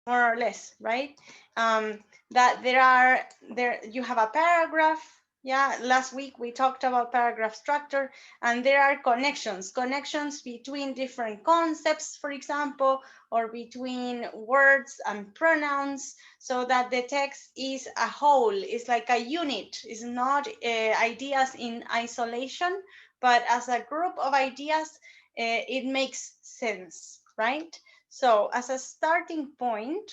more or less, right? That you have a paragraph. Yeah, last week we talked about paragraph structure, and there are connections between different concepts, for example, or between words and pronouns, so that the text is a whole, is like a unit, is not ideas in isolation, but as a group of ideas, it makes sense, right? So as a starting point,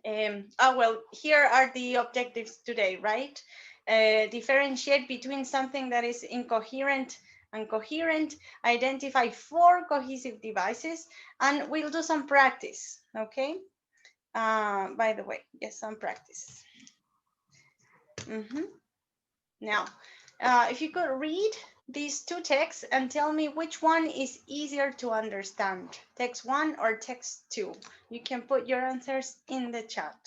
well, here are the objectives today, right? Differentiate between something that is incoherent and coherent, identify 4 cohesive devices, and we'll do some practice, okay? By the way, yes, some practice. Now, if you could read these 2 texts and tell me which one is easier to understand, text 1 or text 2. You can put your answers in the chat.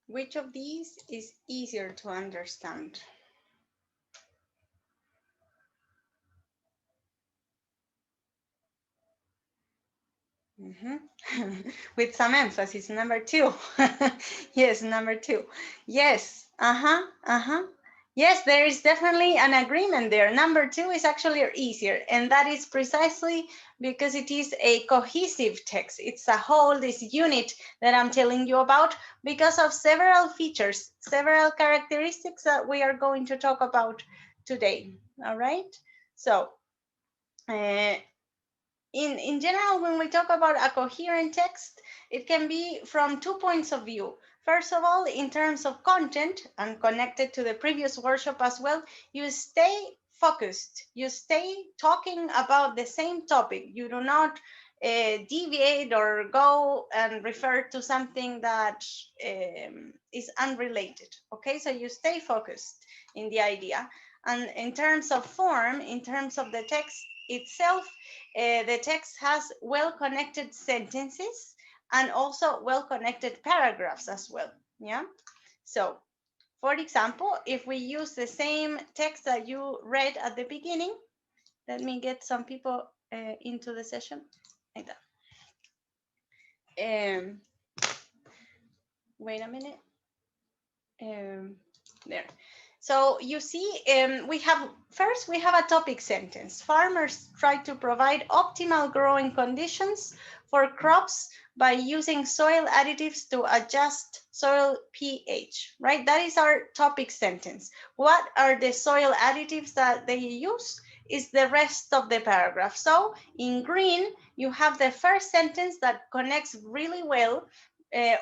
Which of these is easier to understand? With some emphasis, number 2. Yes, number 2. Yes, yes, there is definitely an agreement there. Number 2 is actually easier, and that is precisely because it is a cohesive text. It's a whole, this unit that I'm telling you about, because of several features, several characteristics that we are going to talk about today. All right, so in general, when we talk about a coherent text, it can be from 2 points of view. First of all, in terms of content, and connected to the previous workshop as well, you stay focused. You stay talking about the same topic. You do not deviate or go and refer to something that is unrelated. Okay, so you stay focused in the idea. And in terms of form, in terms of the text itself, the text has well-connected sentences and also well-connected paragraphs as well. Yeah. So, for example, if we use the same text that you read at the beginning, let me get some people into the session like that. Wait a minute. There. So you see, we have a topic sentence. Farmers try to provide optimal growing conditions for crops by using soil additives to adjust soil pH, right? That is our topic sentence. What are the soil additives that they use? Is the rest of the paragraph. So in green, you have the first sentence that connects really well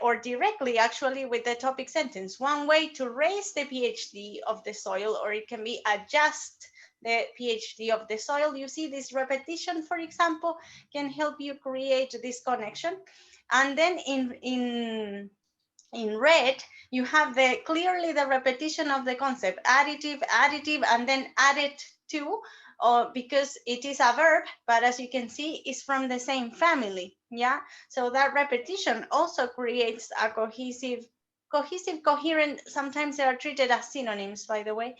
or directly actually with the topic sentence. One way to raise the pH of the soil, or it can be adjust the pH of the soil. You see this repetition, for example, can help you create this connection. And then in red, you have clearly the repetition of the concept, additive, and then added to, because it is a verb, but as you can see, it's from the same family. Yeah, so that repetition also creates a cohesive, coherent. Sometimes they are treated as synonyms, by the way,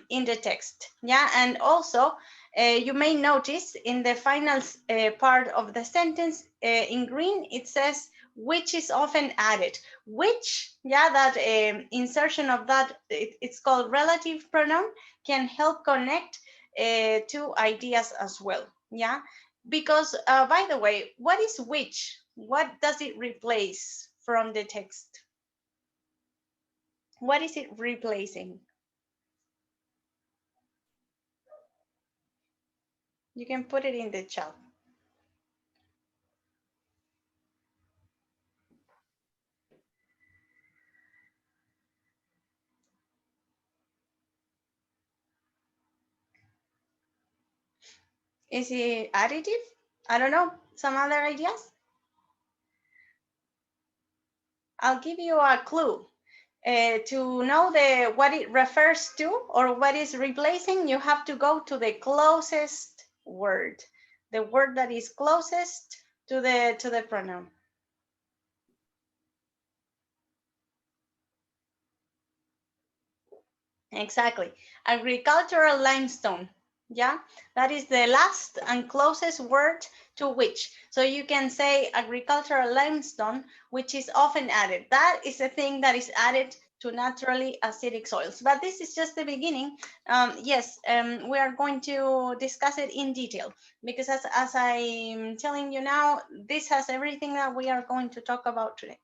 in the text. Yeah, and also you may notice in the final part of the sentence, in green, it says which is often added. Which, yeah, that insertion of that, it's called relative pronoun, can help connect two ideas as well. Yeah, because by the way, what is which? What does it replace from the text? What is it replacing? You can put it in the chat. Is it additive? I don't know. Some other ideas? I'll give you a clue. To know what it refers to or what is replacing, you have to go to the closest word, the word that is closest to the pronoun. Exactly. Agricultural limestone. Yeah, that is the last and closest word to which. So you can say agricultural limestone, which is often added. That is a thing that is added to naturally acidic soils. But this is just the beginning. Yes, we are going to discuss it in detail because as I'm telling you now, this has everything that we are going to talk about today.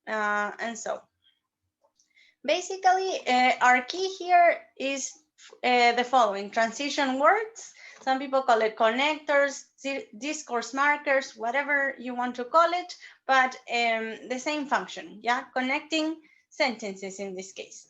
And so basically, our key here is the following: transition words. Some people call it connectors, discourse markers, whatever you want to call it, but the same function, yeah? Connecting sentences in this case.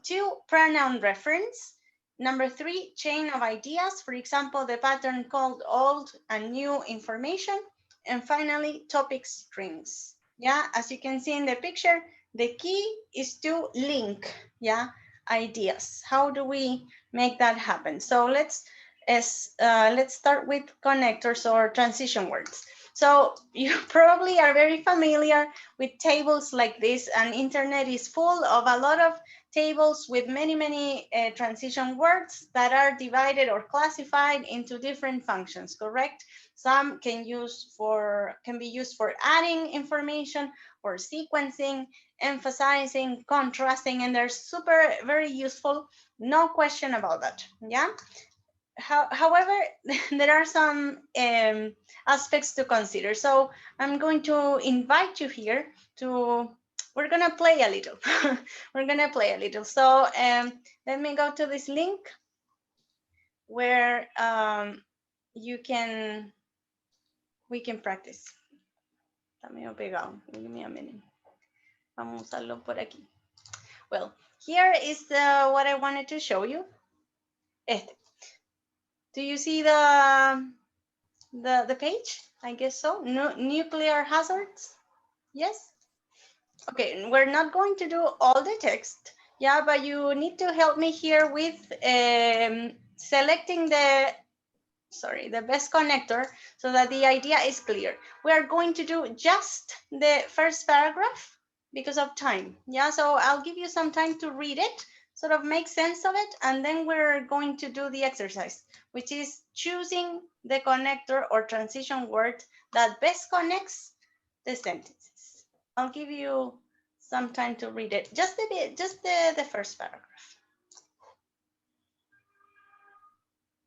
2, pronoun reference. Number 3, chain of ideas. For example, the pattern called old and new information. And finally, topic strings. Yeah, as you can see in the picture, the key is to link, yeah, ideas. How do we make that happen? So let's start with connectors or transition words. So you probably are very familiar with tables like this, and internet is full of a lot of tables with many transition words that are divided or classified into different functions, correct? Some can be used for adding information, or sequencing, emphasizing, contrasting, and they're very useful, no question about that. Yeah. However, there are some aspects to consider. So I'm going to invite you here to, we're going to play a little. We're going to play a little. So let me go to this link where we can practice. Está medio pegado. Give me a minute. Vamos a usarlo por aquí. Well, here is what I wanted to show you. Do you see the page? I guess so. No, nuclear hazards. Yes. Okay, we're not going to do all the text. Yeah, but you need to help me here with selecting the best connector so that the idea is clear. We are going to do just the first paragraph because of time. Yeah, so I'll give you some time to read it, sort of make sense of it, and then we're going to do the exercise, which is choosing the connector or transition word that best connects the sentences. I'll give you some time to read it, just the first paragraph.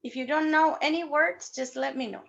If you don't know any words, just let me know.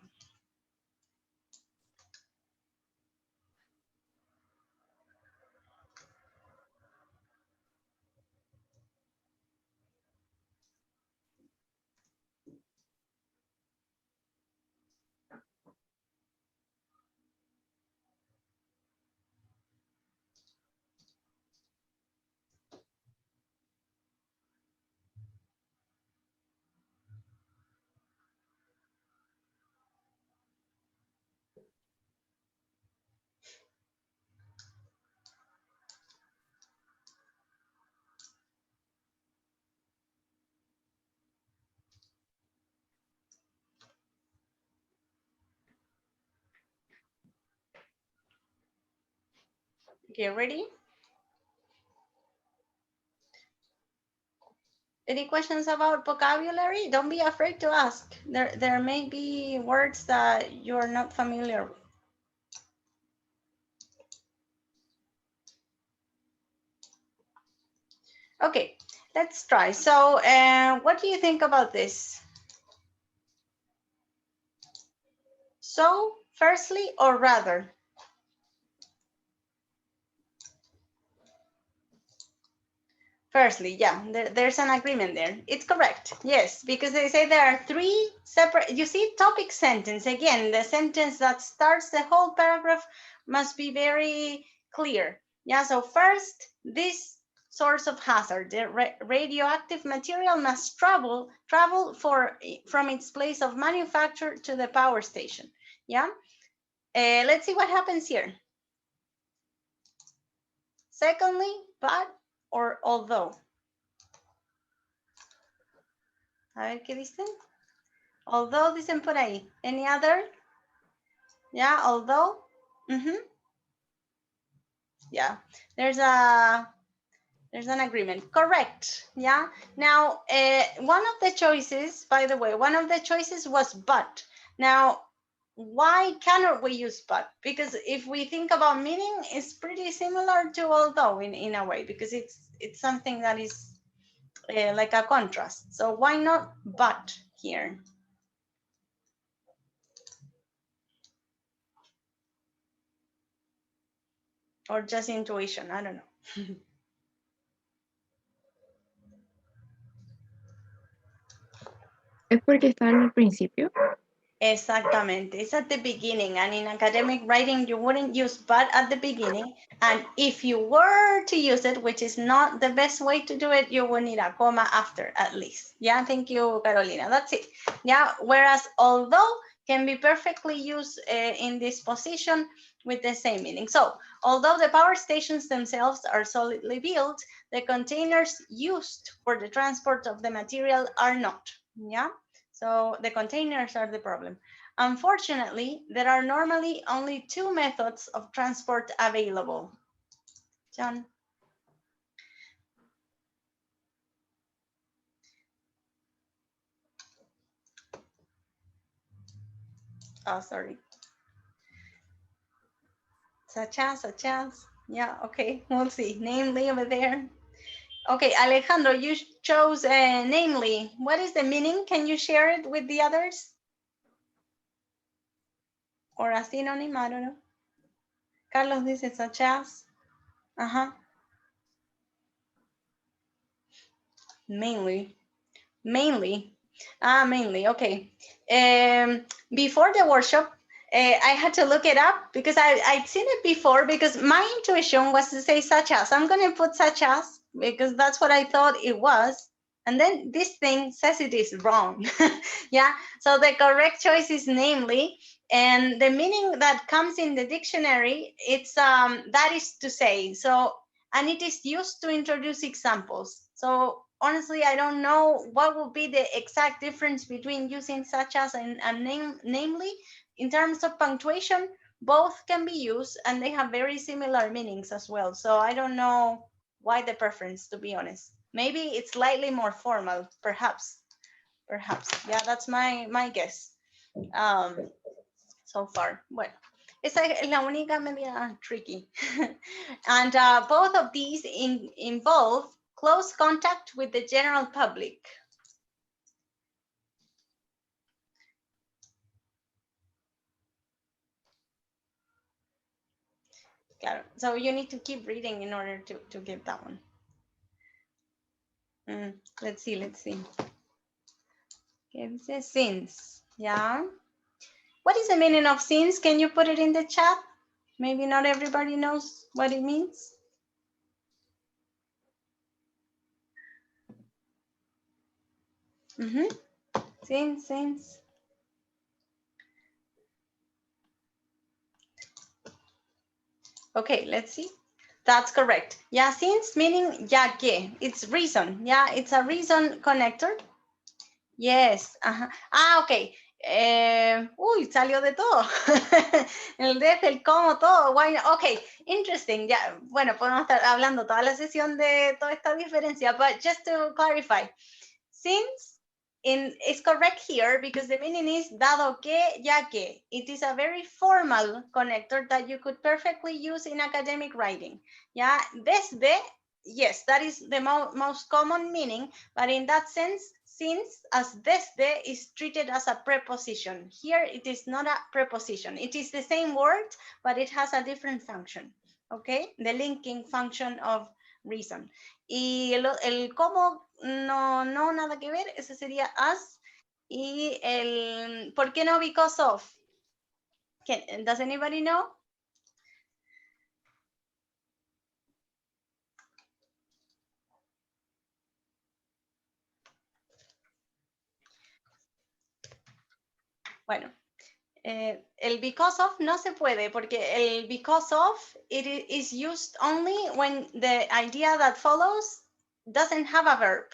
Okay, ready? Any questions about vocabulary? Don't be afraid to ask. There may be words that you're not familiar with. Okay, let's try. So what do you think about this? So, firstly, or rather? Firstly, yeah, there's an agreement there. It's correct, yes, because they say there are 3 separate, you see, topic sentence. Again, the sentence that starts the whole paragraph must be very clear. Yeah, so first, this source of hazard. The radioactive material must travel from its place of manufacture to the power station. Yeah. Let's see what happens here. Secondly, but or although. A ver qué dicen. Although dicen por ahí. Any other? Yeah, although. Yeah, there's an agreement. Correct. Yeah. Now, one of the choices, by the way, one of the choices was but. Now, why cannot we use but? Because if we think about meaning, it's pretty similar to although in a way, because it's something that is like a contrast. So why not but here? Or just intuition, I don't know. Es porque está en el principio. Exactamente. It's at the beginning. And in academic writing, you wouldn't use but at the beginning. And if you were to use it, which is not the best way to do it, you would need a comma after at least. Yeah, thank you, Carolina. That's it. Yeah, whereas although can be perfectly used in this position with the same meaning. So although the power stations themselves are solidly built, the containers used for the transport of the material are not. Yeah. So the containers are the problem. Unfortunately, there are normally only two methods of transport available. John? Oh, sorry. Such as. Yeah, okay, we'll see. Namely over there. Okay, Alejandro, you chose namely. What is the meaning? Can you share it with the others? Or a synonym, I don't know. Carlos dice such as. Mainly. Mainly. Mainly, okay. Before the workshop, I had to look it up because I'd seen it before because my intuition was to say such as. I'm going to put such as because that's what I thought it was. And then this thing says it is wrong. Yeah, so the correct choice is namely. And the meaning that comes in the dictionary, it's that is to say. So, and it is used to introduce examples. So honestly, I don't know what would be the exact difference between using such as and namely. In terms of punctuation, both can be used and they have very similar meanings as well. So I don't know why the preference, to be honest. Maybe it's slightly more formal, perhaps. Yeah, that's my guess so far. Bueno, esa es la única media tricky. And both of these involve close contact with the general public. Claro. So you need to keep reading in order to get that one. Let's see. ¿Qué dice? Since. Yeah. What is the meaning of since? Can you put it in the chat? Maybe not everybody knows what it means. Since. Okay, let's see. That's correct. Yeah, since meaning ya que. It's reason. Yeah, it's a reason connector. Yes. Ok. Uy, salió de todo. El desde, el cómo, todo. Why, ok, interesting. Ya, bueno, podemos estar hablando toda la sesión de toda esta diferencia, but just to clarify, since is correct here because the meaning is dado que, ya que. It is a very formal connector that you could perfectly use in academic writing. Yeah, desde, yes, that is the most common meaning, but in that sense, since as desde is treated as a preposition. Here it is not a preposition. It is the same word, but it has a different function. Okay, the linking function of reason. Y el cómo no nada que ver, ese sería as. Y el ¿por qué no because of? Does anybody know? Bueno, el because of no se puede porque el because of it is used only when the idea that follows doesn't have a verb.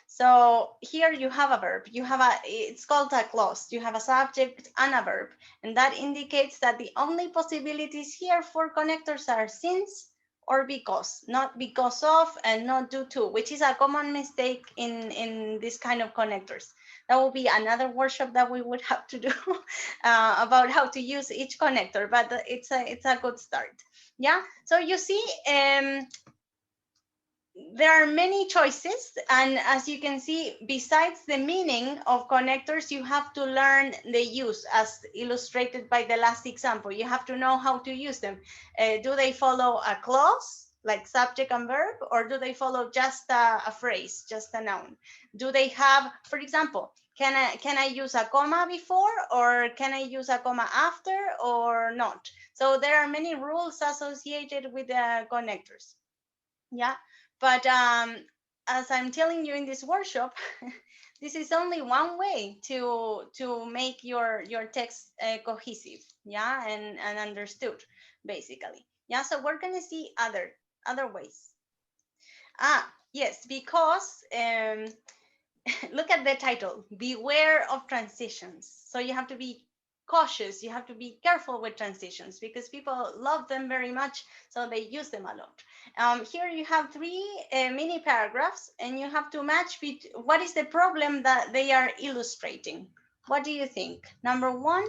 So here you have a verb. It's called a clause. You have a subject and a verb, and that indicates that the only possibilities here for connectors are since or because, not because of and not due to, which is a common mistake in this kind of connectors. That will be another workshop that we would have to do about how to use each connector, but it's a good start. Yeah, so you see, there are many choices, and as you can see, besides the meaning of connectors, you have to learn the use, as illustrated by the last example. You have to know how to use them. Do they follow a clause, like subject and verb, or do they follow just a phrase, just a noun? Do they have, for example, can I use a comma before, or can I use a comma after, or not? So there are many rules associated with the connectors. Yeah, but as I'm telling you in this workshop, this is only one way to make your text cohesive, yeah, and understood, basically. Yeah, so we're gonna see other ways. Yes, because look at the title, beware of transitions. So you have to be cautious, you have to be careful with transitions because people love them very much, so they use them a lot. Here you have three mini paragraphs, and you have to match what is the problem that they are illustrating. What do you think? Number one,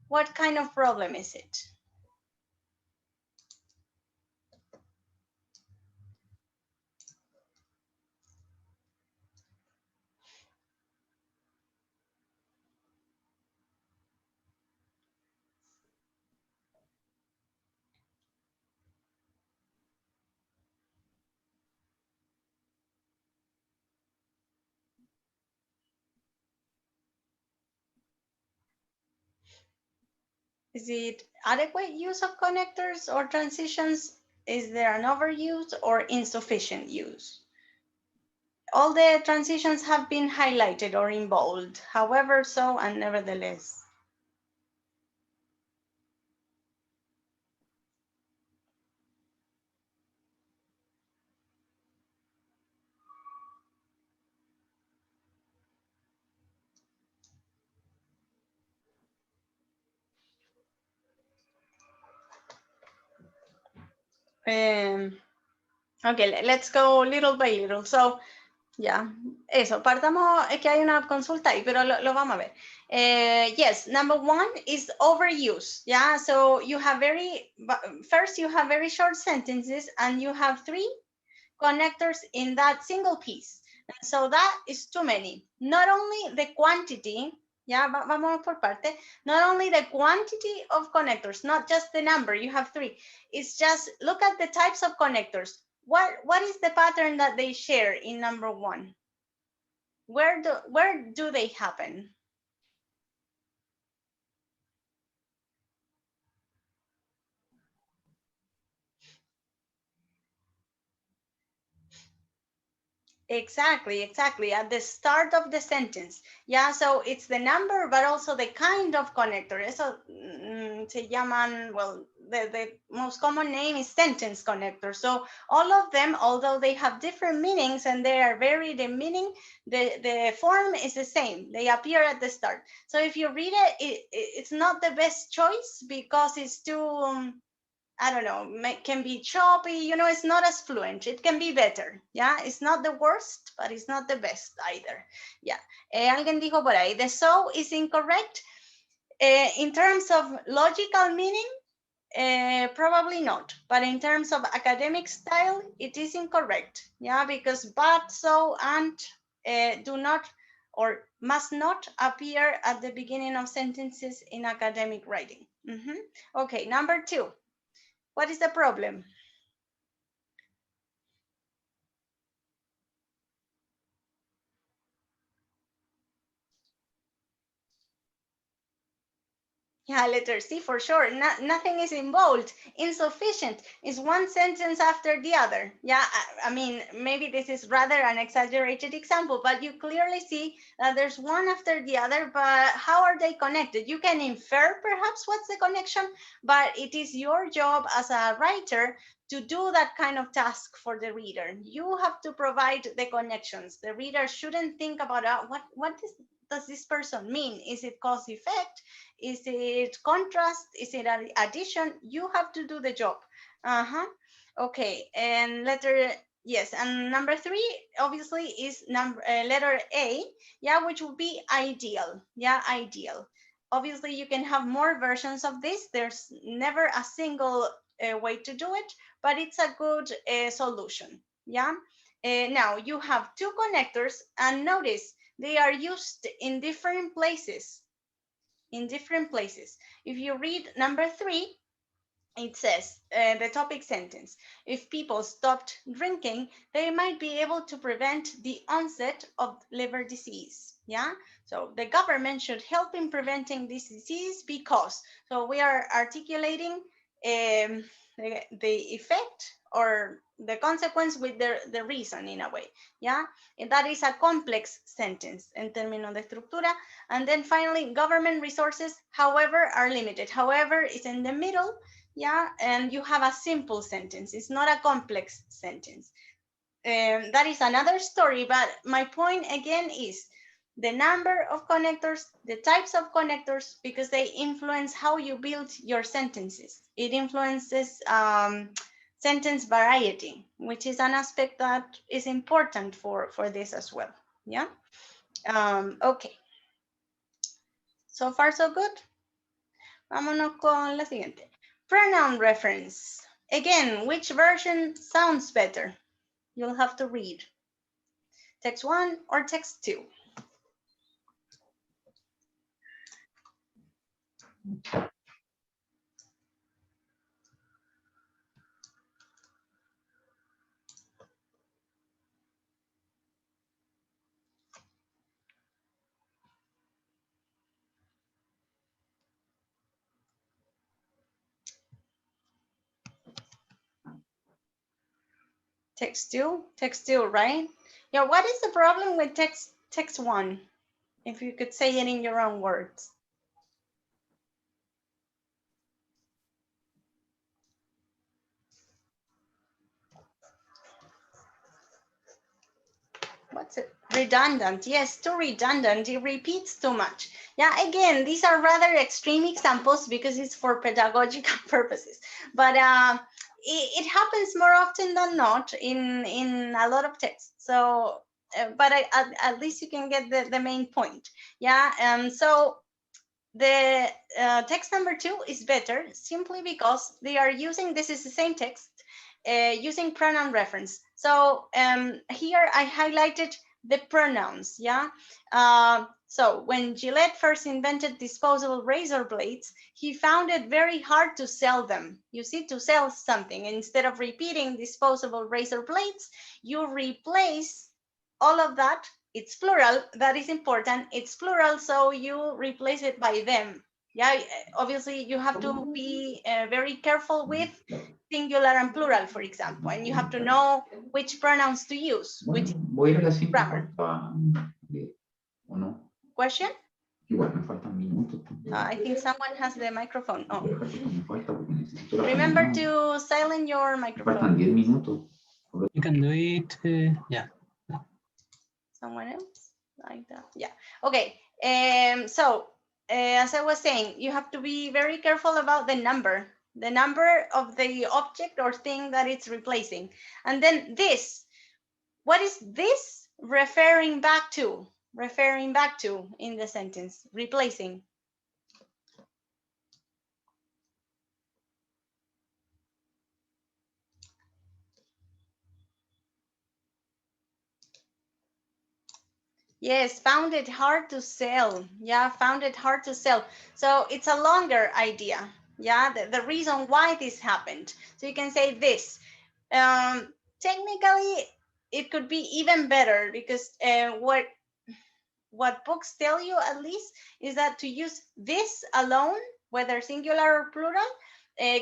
what kind of problem is it? Is it adequate use of connectors or transitions? Is there an overuse or insufficient use? All the transitions have been highlighted or in bold, however, so and nevertheless. Okay, let's go little by little. So, yeah, eso, partamos, es que hay una consulta ahí, pero lo vamos a ver. Yes, number one is overuse. Yeah, so you have first you have very short sentences, and you have three connectors in that single piece. And so that is too many. Not only the quantity, yeah, vamos por parte, not only the quantity of connectors, not just the number, you have three. It's just look at the types of connectors. What is the pattern that they share in number one? Where do they happen? Exactly, at the start of the sentence. Yeah, so it's the number, but also the kind of connector. Eso se llaman, well, the most common name is sentence connector. So all of them, although they have different meanings and they are varied in meaning, the form is the same. They appear at the start. So if you read it, it's not the best choice because it's too, I don't know, can be choppy, it's not as fluent. It can be better. Yeah, it's not the worst, but it's not the best either. Yeah. Alguien dijo por ahí, the so is incorrect. In terms of logical meaning, probably not. But in terms of academic style, it is incorrect. Yeah, because but, so, and do not or must not appear at the beginning of sentences in academic writing. Okay, number two. What is the problem? Yeah, letter C for sure. Nothing is in bold. Insufficient is one sentence after the other. Yeah, I mean, maybe this is rather an exaggerated example, but you clearly see that there's one after the other, but how are they connected? You can infer perhaps what's the connection, but it is your job as a writer to do that kind of task for the reader. You have to provide the connections. The reader shouldn't think about does this person mean? Is it cause effect? Is it contrast? Is it an addition? You have to do the job. Okay, and yes, and number 3 obviously is letter A, yeah, which would be ideal. Yeah, ideal. Obviously, you can have more versions of this. There's never a single way to do it, but it's a good solution. Yeah. Now you have 2 connectors, and notice they are used in different places. If you read number 3, it says the topic sentence: if people stopped drinking, they might be able to prevent the onset of liver disease. Yeah, so the government should help in preventing this disease because, so we are articulating the effect or the consequence with the reason in a way. Yeah, and that is a complex sentence en términos de estructura. And then finally, government resources, however, are limited. However is in the middle. Yeah, and you have a simple sentence. It's not a complex sentence. That is another story, but my point again is the number of connectors, the types of connectors, because they influence how you build your sentences. It influences sentence variety, which is an aspect that is important for this as well. Yeah. Okay. So far, so good. Vámonos con la siguiente. Pronoun reference. Again, which version sounds better? You'll have to read. Text 1 or text 2? Text 2, right? Yeah, what is the problem with text 1? If you could say it in your own words. What's it? Redundant. Yes, too redundant. It repeats too much. Yeah, again, these are rather extreme examples because it's for pedagogical purposes. But it happens more often than not in a lot of texts. So, but at least you can get the main point. Yeah, so the text number 2 is better simply because they are using, this is the same text, using pronoun reference. So here I highlighted the pronouns, yeah? So when Gillette first invented disposable razor blades, he found it very hard to sell them. You see, to sell something, instead of repeating disposable razor blades, you replace all of that. It's plural, that is important. It's plural, so you replace it by them. Yeah, obviously you have to be very careful with singular and plural, for example, and you have to know which pronouns to use, which Voy a ir a la siguiente grammar. ¿O no? Question? Igual me faltan minutos. I think someone has the microphone on. Voy a dejar porque me falta porque necesito la Remember reunión. to silence your Me microphone. faltan 10 minutos. You can do it, yeah. Someone else like that? Yeah. Okay. So as I was saying, you have to be very careful about the number of the object or thing that it's replacing. And then this, what is this referring back to? Referring back to in the sentence, replacing. Yes, found it hard to sell. Yeah, found it hard to sell. So it's a longer idea. Yeah, the reason why this happened. So you can say this. Technically, it could be even better because what books tell you at least is that to use this alone whether singular or plural,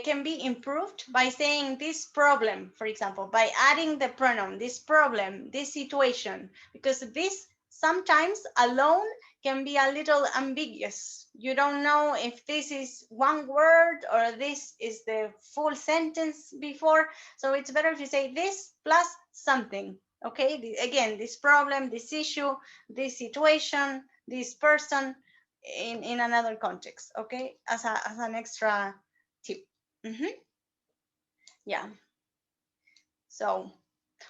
can be improved by saying this problem, for example, by adding the pronoun, this problem, this situation, because this sometimes alone can be a little ambiguous. You don't know if this is one word or this is the full sentence before. So it's better to say this plus something. Okay, again, this problem, this issue, this situation, this person in another context. Okay, as an extra tip. Yeah. So,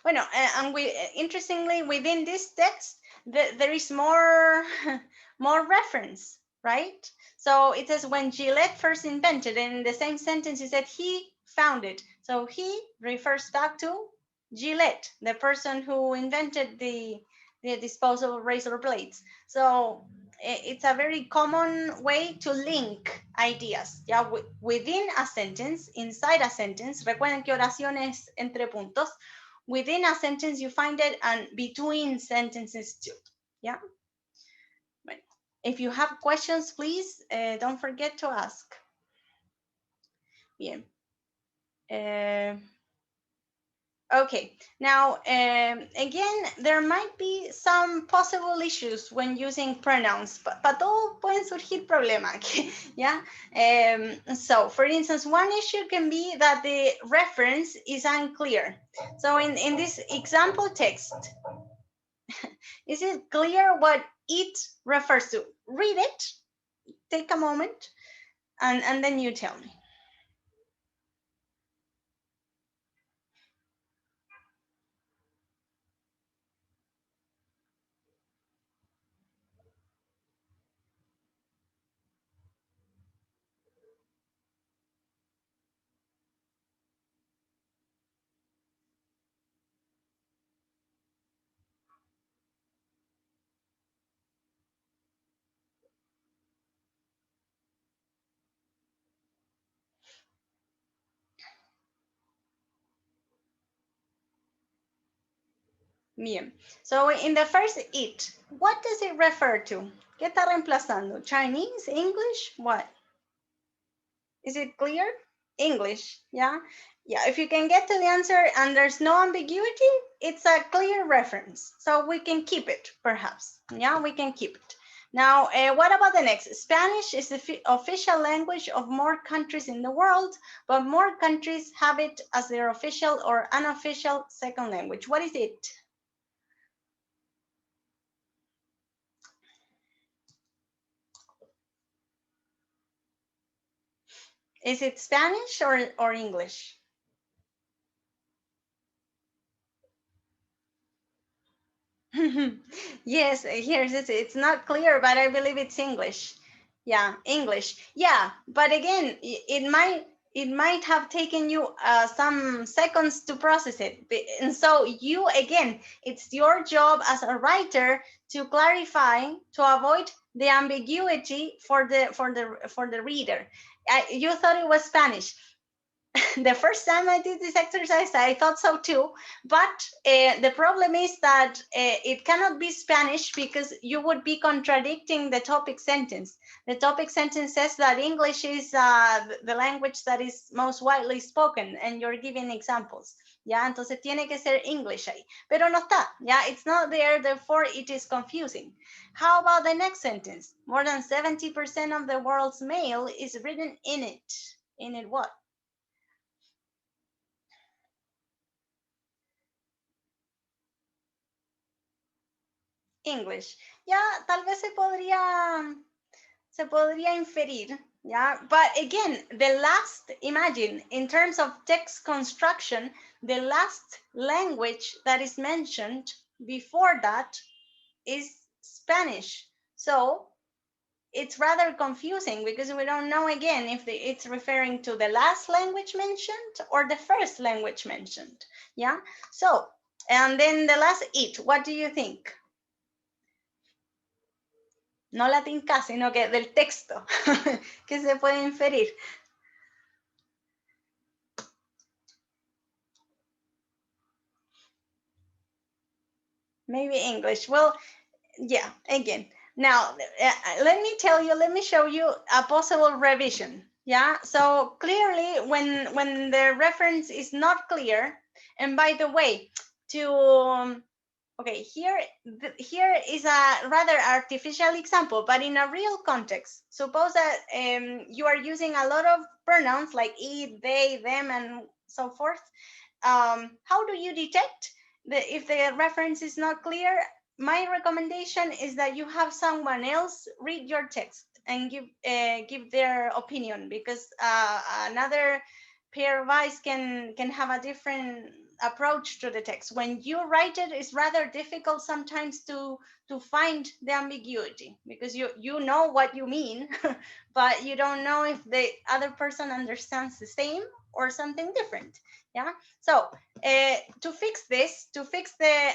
bueno, and we interestingly within this text there is more more reference, right? So it says when Gillette first invented, and in the same sentence he said he found it. So he refers back to Gillette, the person who invented the disposable razor blades. So it's a very common way to link ideas, ya within a sentence, inside a sentence. Recuerden que oraciones entre puntos. Within a sentence you find it, and between sentences too. Yeah. Bueno, if you have questions, please don't forget to ask. Bien. Okay, now again, there might be some possible issues when using pronouns, but todo pueden surgir problemas, yeah? So, for instance, one issue can be that the reference is unclear. So in this example text, is it clear what it refers to? Read it, take a moment, and then you tell me. Bien. So in the first it, what does it refer to? ¿Qué está reemplazando? Chinese, English, what? Is it clear? English, yeah? Yeah, if you can get to the answer and there's no ambiguity, it's a clear reference. So we can keep it, perhaps. Yeah, we can keep it. Now, what about the next? Spanish is the official language of more countries in the world, but more countries have it as their official or unofficial second language. What is it? Is it Spanish or English? Yes, here's it. It's not clear, but I believe it's English. Yeah, English. Yeah, but again, it might have taken you some seconds to process it. And so you, again, it's your job as a writer to clarify, to avoid the ambiguity for the reader. You thought it was Spanish. The first time I did this exercise, I thought so too. But the problem is that it cannot be Spanish because you would be contradicting the topic sentence. The topic sentence says that English is the language that is most widely spoken, and you're giving examples. Ya, entonces tiene que ser English ahí. Pero no está, ya, it's not there, therefore it is confusing. How about the next sentence? More than 70% of the world's mail is written in it. In it what? English. Ya, tal vez se podría inferir, yeah. But again, the last, imagine, in terms of text construction, the last language that is mentioned before that is Spanish. So it's rather confusing because we don't know again if it's referring to the last language mentioned or the first language mentioned, yeah. So, and then the last it, what do you think? No latinca, sino que del texto, que se puede inferir. Maybe English. Well, yeah, again, Now, let me show you a possible revision. Yeah, so clearly when the reference is not clear, and by the way, okay, here is a rather artificial example, but in a real context. Suppose that you are using a lot of pronouns like it, they, them, and so forth. How do you detect if the reference is not clear? My recommendation is that you have someone else read your text and give their opinion, because another pair of eyes can have a different approach to the text. When you write it, it's rather difficult sometimes to find the ambiguity, because you know what you mean, but you don't know if the other person understands the same or something different. Yeah. So to fix this, to fix the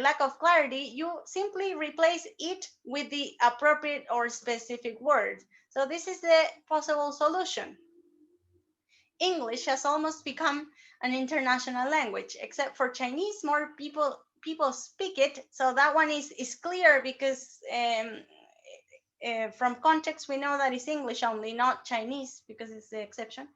lack of clarity, you simply replace it with the appropriate or specific word. So this is the possible solution. English has almost become an international language, except for Chinese. More people speak it, so that one is clear, because from context we know that it's English only, not Chinese, because it's the exception.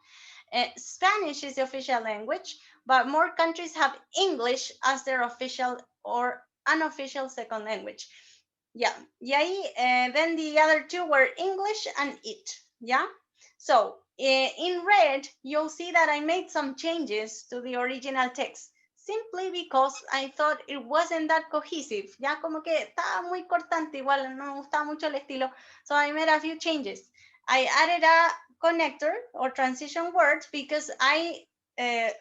Spanish is the official language, but more countries have English as their official or unofficial second language. Yeah, then the other two were English and it. Yeah, so in red, you'll see that I made some changes to the original text, simply because I thought it wasn't that cohesive. Ya como que estaba muy cortante, igual no me gustaba mucho el estilo. So I made a few changes. I added a connector or transition word because I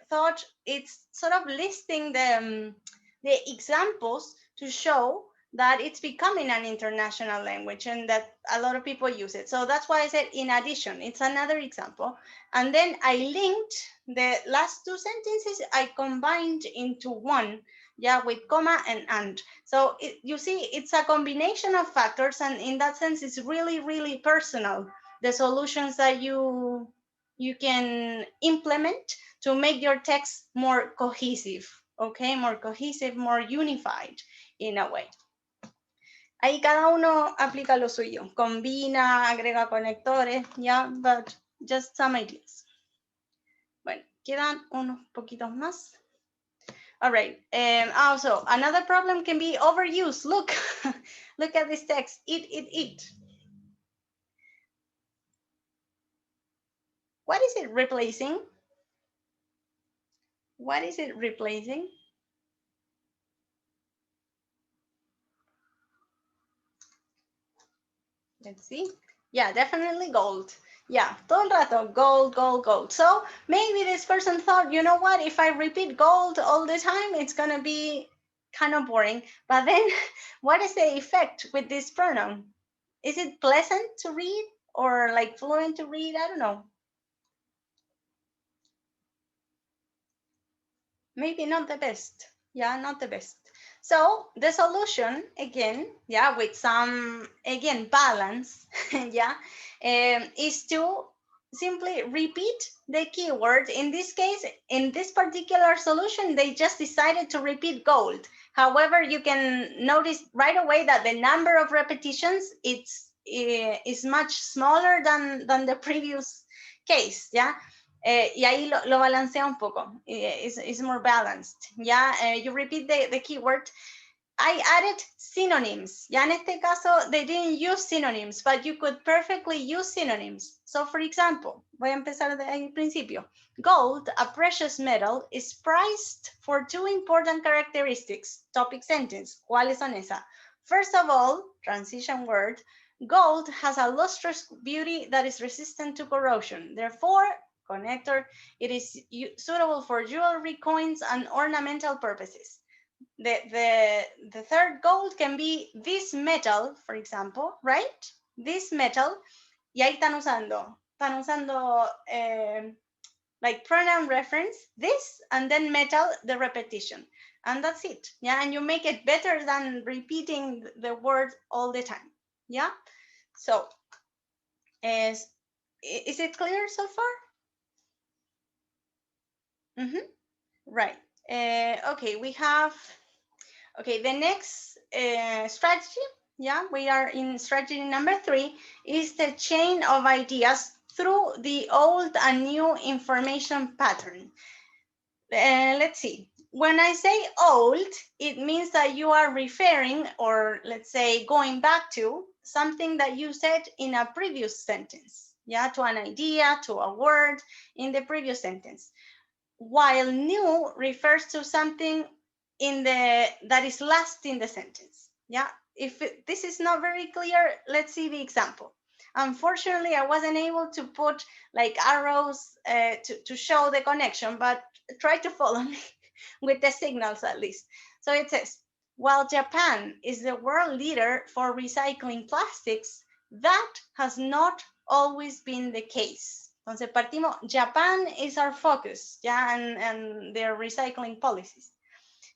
thought it's sort of listing the examples to show that it's becoming an international language and that a lot of people use it. So that's why I said in addition, it's another example. And then I linked the last two sentences, I combined into one, yeah, with comma and. So you see, it's a combination of factors, and in that sense, it's really, really personal, the solutions that you can implement to make your text more cohesive, okay, more cohesive, more unified in a way. Ahí cada uno aplica lo suyo, combina, agrega conectores, yeah, but just some ideas. Bueno, quedan unos poquitos más. All right, also another problem can be overuse. Look, look at this text, eat. What is it replacing? What is it replacing? Let's see. Yeah, definitely gold. Yeah, todo el rato, gold. So maybe this person thought, you know what, if I repeat gold all the time, it's going to be kind of boring. But then what is the effect with this pronoun? Is it pleasant to read or like fluent to read? I don't know. Maybe not the best. Yeah, not the best. So the solution, again, yeah, with some, again, balance, yeah, is to simply repeat the keyword. In this case, in this particular solution, they just decided to repeat gold. However, you can notice right away that the number of repetitions is much smaller than the previous case, yeah. Y ahí lo balancea un poco. It's more balanced. Yeah, you repeat the keyword. I added synonyms. Ya en este caso, they didn't use synonyms, but you could perfectly use synonyms. So, for example, voy a empezar desde el principio. Gold, a precious metal, is prized for two important characteristics. Topic sentence. ¿Cuáles son esas? First of all, transition word, gold has a lustrous beauty that is resistant to corrosion. Therefore, connector, it is suitable for jewelry, coins, and ornamental purposes. The third gold can be this metal, for example, right? This metal, y ahí están usando like pronoun reference, this, and then metal, the repetition. And that's it, yeah? And you make it better than repeating the word all the time, yeah? So, is it clear so far? Right. Okay, we have, okay, the next strategy Yeah, we are in strategy number 3, is the chain of ideas through the old and new information pattern. Let's see. When I say old, it means that you are referring, or let's say going back to something that you said in a previous sentence. Yeah, to an idea, to a word in the previous sentence. While new refers to something that is last in the sentence. Yeah, if this is not very clear, let's see the example. Unfortunately, I wasn't able to put like arrows to show the connection, but try to follow me with the signals at least. So it says, while Japan is the world leader for recycling plastics, that has not always been the case. Entonces partimos, Japan is our focus, yeah, and their recycling policies.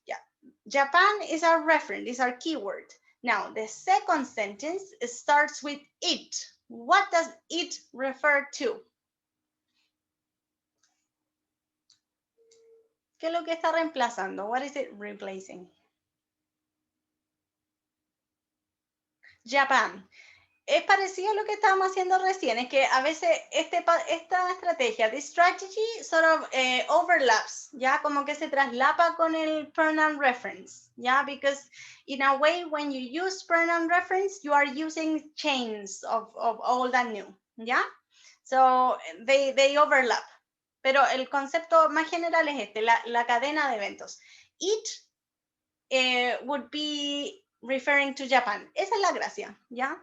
Yeah, Japan is our reference, is our keyword. Now, the second sentence starts with it. What does it refer to? ¿Qué es lo que está reemplazando? What is it replacing? Japan. Es parecido a lo que estábamos haciendo recién, es que a veces esta estrategia, this strategy sort of overlaps, ya como que se traslapa con el pronoun reference, ya, because in a way when you use pronoun reference, you are using chains of old and new, ya, so they overlap, pero el concepto más general es este, la cadena de eventos. It would be referring to Japan, esa es la gracia, ya.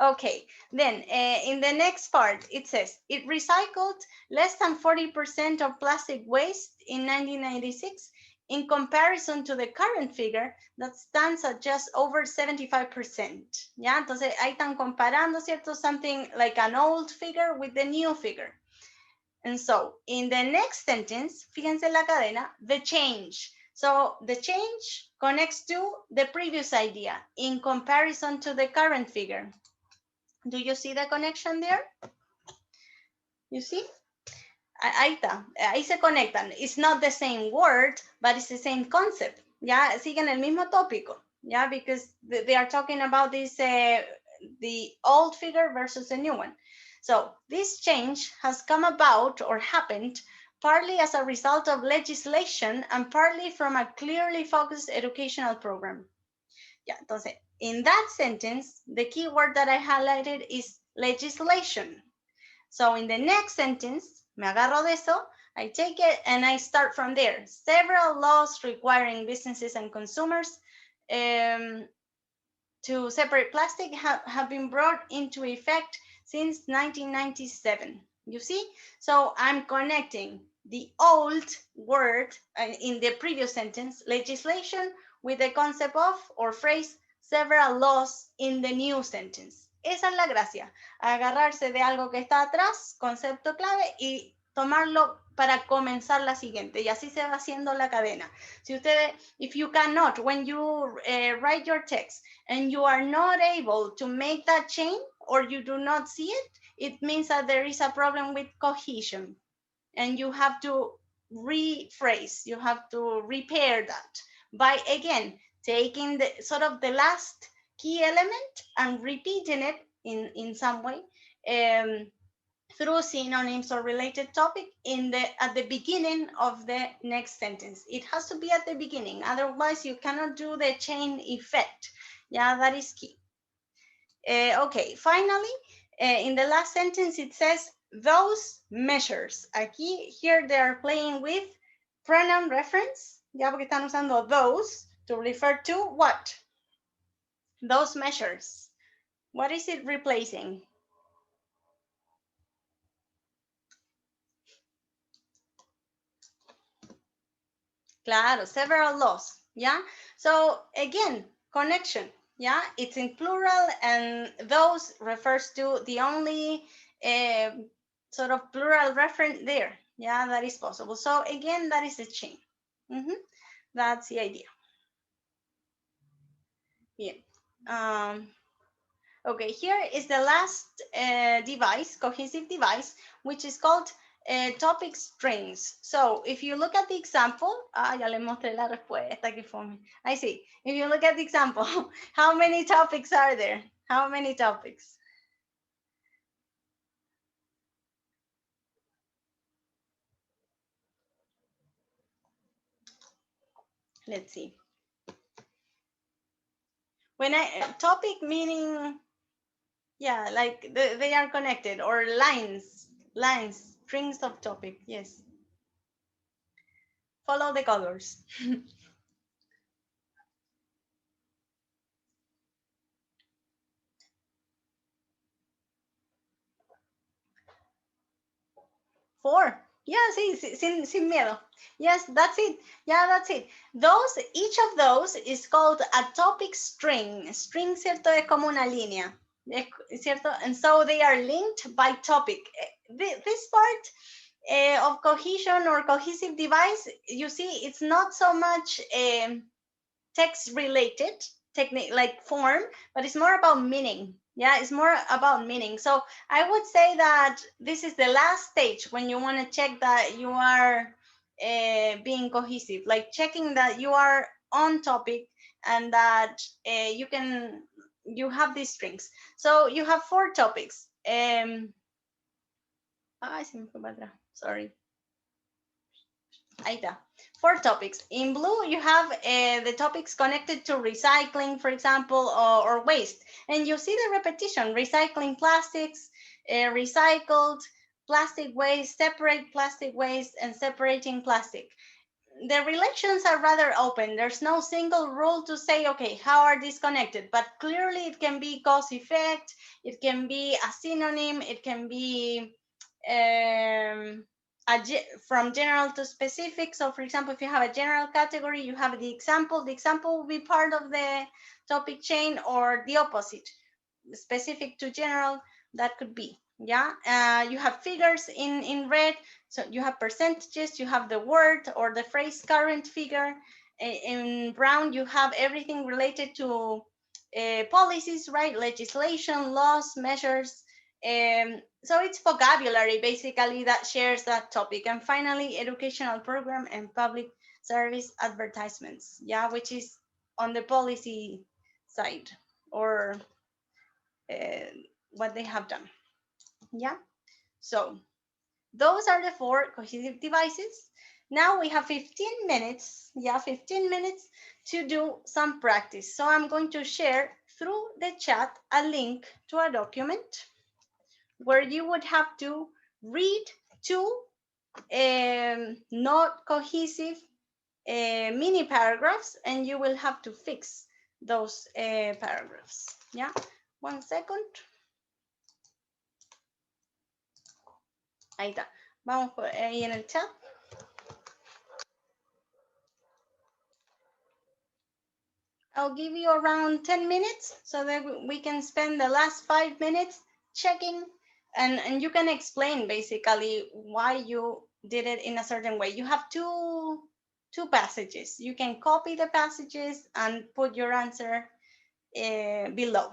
Okay, then in the next part, it says, it recycled less than 40% of plastic waste in 1996 in comparison to the current figure that stands at just over 75%. ¿Ya? Entonces, ahí están comparando, ¿cierto? Something like an old figure with the new figure. And so, in the next sentence, fíjense la cadena, the change. So, the change connects to the previous idea in comparison to the current figure. Do you see the connection there? You see? Ahí está, ahí se conectan. It's not the same word, but it's the same concept. Ya, siguen el mismo tópico. Ya, because they are talking about this, the old figure versus the new one. So this change has come about or happened partly as a result of legislation and partly from a clearly focused educational program. Yeah, entonces, in that sentence, the key word that I highlighted is legislation. So in the next sentence, me agarro de eso, I take it and I start from there. Several laws requiring businesses and consumers to separate plastic have been brought into effect since 1997. You see? So I'm connecting the old word in the previous sentence, legislation, with the concept of or phrase several laws in the new sentence. Esa es la gracia, agarrarse de algo que está atrás, concepto clave, y tomarlo para comenzar la siguiente, y así se va haciendo la cadena. Si ustedes, if you cannot, when you write your text, and you are not able to make that chain, or you do not see it, it means that there is a problem with cohesion, and you have to rephrase, you have to repair that by, again, taking the sort of the last key element and repeating it in some way through synonyms or related topic at the beginning of the next sentence. It has to be at the beginning, otherwise you cannot do the chain effect. Yeah, that is key. Okay, finally, in the last sentence it says those measures. Aquí, here they are playing with pronoun reference, ya porque están usando those to refer to what? Those measures. What is it replacing? Claro, several laws, yeah? So again, connection, yeah? It's in plural and those refers to the only sort of plural reference there, yeah, that is possible. So again, that is the chain. That's the idea. Yeah. Okay, here is the last device, cohesive device, which is called topic strings. So if you look at the example, ya le mostré la respuesta que fue. I see. If you look at the example, how many topics are there? How many topics? Let's see. When topic meaning, yeah, like they are connected, or lines, strings of topic, yes. Follow the colors. 4. Yeah, sin miedo. Yes, that's it. Yeah, that's it. Each of those is called a topic string. String, cierto, es como una línea. Cierto? And so they are linked by topic. This part of cohesion or cohesive device, you see, it's not so much text related, technique like form, but it's more about meaning. Yeah, it's more about meaning. So I would say that this is the last stage when you want to check that you are being cohesive, like checking that you are on topic and that you have these strings. So you have 4 topics. Sorry. Ahí está. 4 topics. In blue, you have the topics connected to recycling, for example, or waste. And you see the repetition, recycling plastics, recycled, plastic waste, separate plastic waste, and separating plastic. The relations are rather open. There's no single rule to say, okay, how are these connected? But clearly it can be cause effect, it can be a synonym, it can be from general to specific. So for example, if you have a general category, you have the example will be part of the topic chain, or the opposite, specific to general, that could be. Yeah, you have figures in red, so you have percentages, you have the word or the phrase current figure. In brown, you have everything related to policies, right? Legislation, laws, measures. So it's vocabulary basically that shares that topic. And finally, educational program and public service advertisements, yeah, which is on the policy side, or what they have done. Yeah, so those are the 4 cohesive devices. Now we have 15 minutes, 15 minutes to do some practice. So I'm going to share through the chat a link to a document where you would have to read 2 not cohesive mini paragraphs, and you will have to fix those paragraphs. Yeah, 1 second. Ahí está. Vamos por ahí en el chat. I'll give you around 10 minutes so that we can spend the last 5 minutes checking, and you can explain basically why you did it in a certain way. You have two passages. You can copy the passages and put your answer below.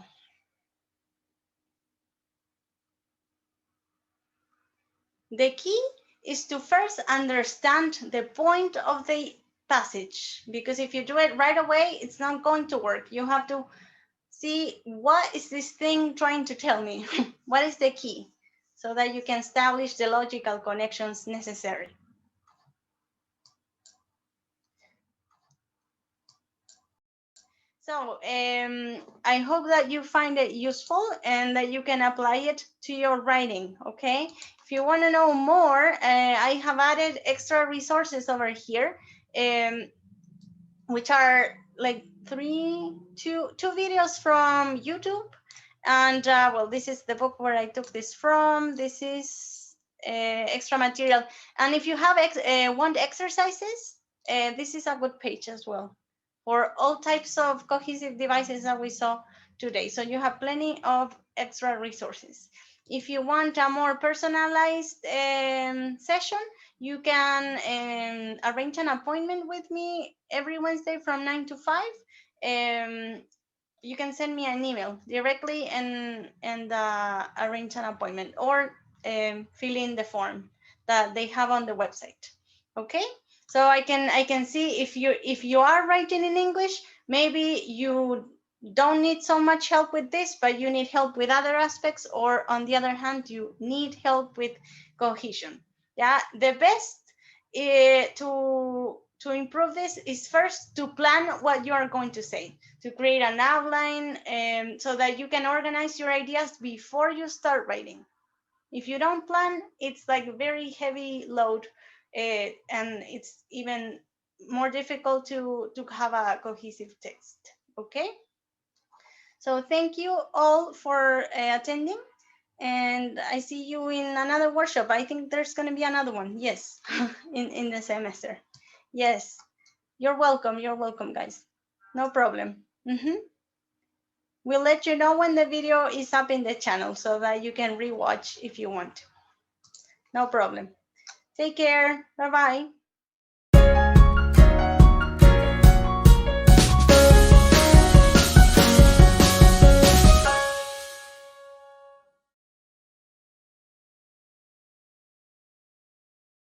The key is to first understand the point of the passage, because if you do it right away, it's not going to work. You have to see, what is this thing trying to tell me? What is the key? So that you can establish the logical connections necessary. So I hope that you find it useful and that you can apply it to your writing, okay? If you want to know more, I have added extra resources over here, which are like two videos from YouTube. And well, this is the book where I took this from. This is extra material. And if you have want exercises, this is a good page as well, for all types of cohesive devices that we saw today. So you have plenty of extra resources. If you want a more personalized session, you can arrange an appointment with me every Wednesday from 9 to 5. You can send me an email directly and arrange an appointment, or fill in the form that they have on the website. Okay, so I can see if you are writing in English, maybe you don't need so much help with this, but you need help with other aspects, or on the other hand, you need help with cohesion. Yeah, the best to improve this is first to plan what you are going to say, to create an outline, so that you can organize your ideas before you start writing. If you don't plan, it's like a very heavy load, and it's even more difficult to have a cohesive text. Okay, so thank you all for attending, and I see you in another workshop. I think there's going to be another one. Yes, in the semester. Yes, you're welcome. You're welcome, guys. No problem. We'll let you know when the video is up in the channel so that you can rewatch if you want. No problem. Take care. Bye-bye.